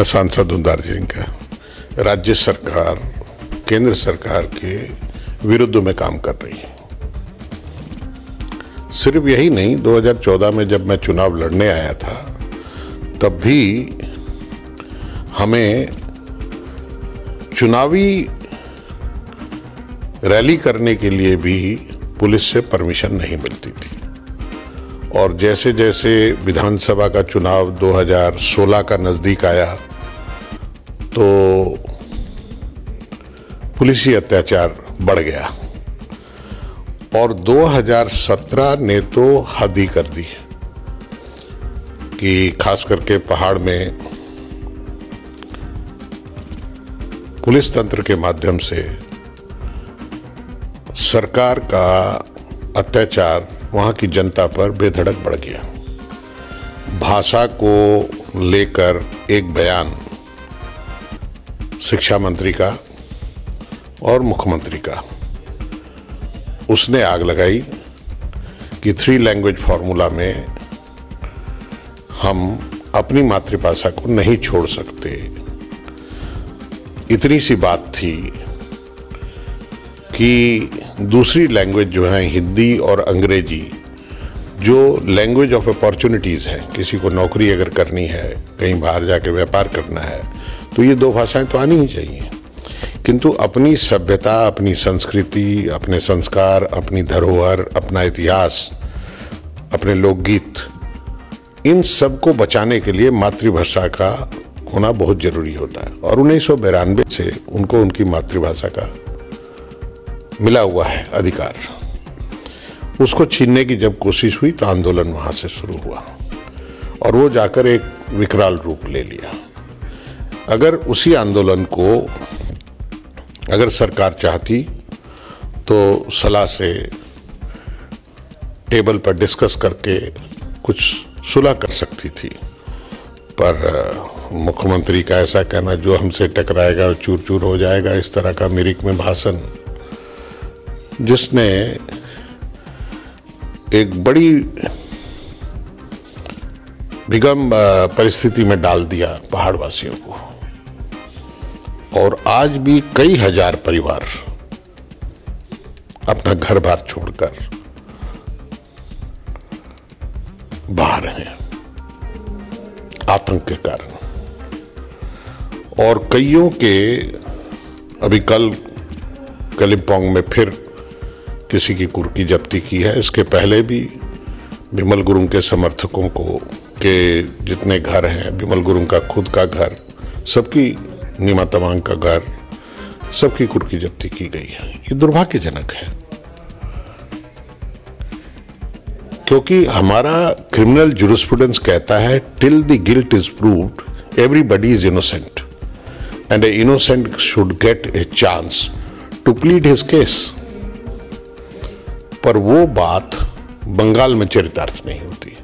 मैं सांसद हूं दार्जिलिंग का। राज्य सरकार केंद्र सरकार के विरुद्ध में काम कर रही है। सिर्फ यही नहीं, 2014 में जब मैं चुनाव लड़ने आया था तब भी हमें चुनावी रैली करने के लिए भी पुलिस से परमिशन नहीं मिलती थी। और जैसे जैसे विधानसभा का चुनाव 2016 का नज़दीक आया तो पुलिसी अत्याचार बढ़ गया और 2017 ने तो हद ही कर दी कि खास करके पहाड़ में पुलिस तंत्र के माध्यम से सरकार का अत्याचार वहां की जनता पर बेधड़क बढ़ गया। भाषा को लेकर एक बयान शिक्षा मंत्री का और मुख्यमंत्री का, उसने आग लगाई कि 3 लैंग्वेज फॉर्मूला में हम अपनी मातृभाषा को नहीं छोड़ सकते। इतनी सी बात थी कि दूसरी लैंग्वेज जो है हिंदी और अंग्रेजी, जो लैंग्वेज ऑफ अपॉर्चुनिटीज़ है, किसी को नौकरी अगर करनी है, कहीं बाहर जाके व्यापार करना है, तो ये 2 भाषाएं तो आनी ही चाहिए। किंतु अपनी सभ्यता, अपनी संस्कृति, अपने संस्कार, अपनी धरोहर, अपना इतिहास, अपने लोकगीत, इन सब को बचाने के लिए मातृभाषा का होना बहुत जरूरी होता है। और 1992 से उनको उनकी मातृभाषा का मिला हुआ है अधिकार। उसको छीनने की जब कोशिश हुई तो आंदोलन वहां से शुरू हुआ और वो जाकर एक विकराल रूप ले लिया। अगर उसी आंदोलन को अगर सरकार चाहती तो सलाह से टेबल पर डिस्कस करके कुछ सुलह कर सकती थी, पर मुख्यमंत्री का ऐसा कहना, जो हमसे टकराएगा और चूर चूर हो जाएगा, इस तरह का मिरिक में भाषण, जिसने एक बड़ी विगम परिस्थिति में डाल दिया पहाड़ वासियों को। और आज भी कई हजार परिवार अपना घर बार छोड़कर बाहर हैं आतंक के कारण। और कईयों के अभी कल कालिम्पोंग में फिर किसी की कुर्की जब्ती की है। इसके पहले भी बिमल गुरुंग के समर्थकों को के जितने घर हैं, बिमल गुरुंग का खुद का घर, सबकी, नीमा तमांग का घर, सबकी कुर्की जब्ती की गई है। ये दुर्भाग्यजनक है, क्योंकि हमारा क्रिमिनल जूरिस्प्रूडेंस कहता है till the guilt is proved everybody is innocent and a innocent should get a chance to plead his case. पर वो बात बंगाल में चरितार्थ नहीं होती।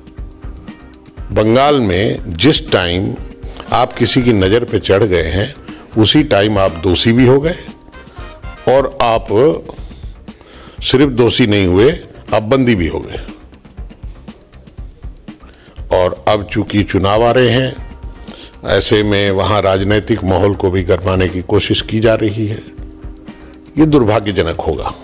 बंगाल में जिस टाइम आप किसी की नजर पे चढ़ गए हैं, उसी टाइम आप दोषी भी हो गए और आप सिर्फ दोषी नहीं हुए, आप बंदी भी हो गए। और अब चूंकि चुनाव आ रहे हैं, ऐसे में वहां राजनीतिक माहौल को भी गरमाने की कोशिश की जा रही है। ये दुर्भाग्यजनक होगा।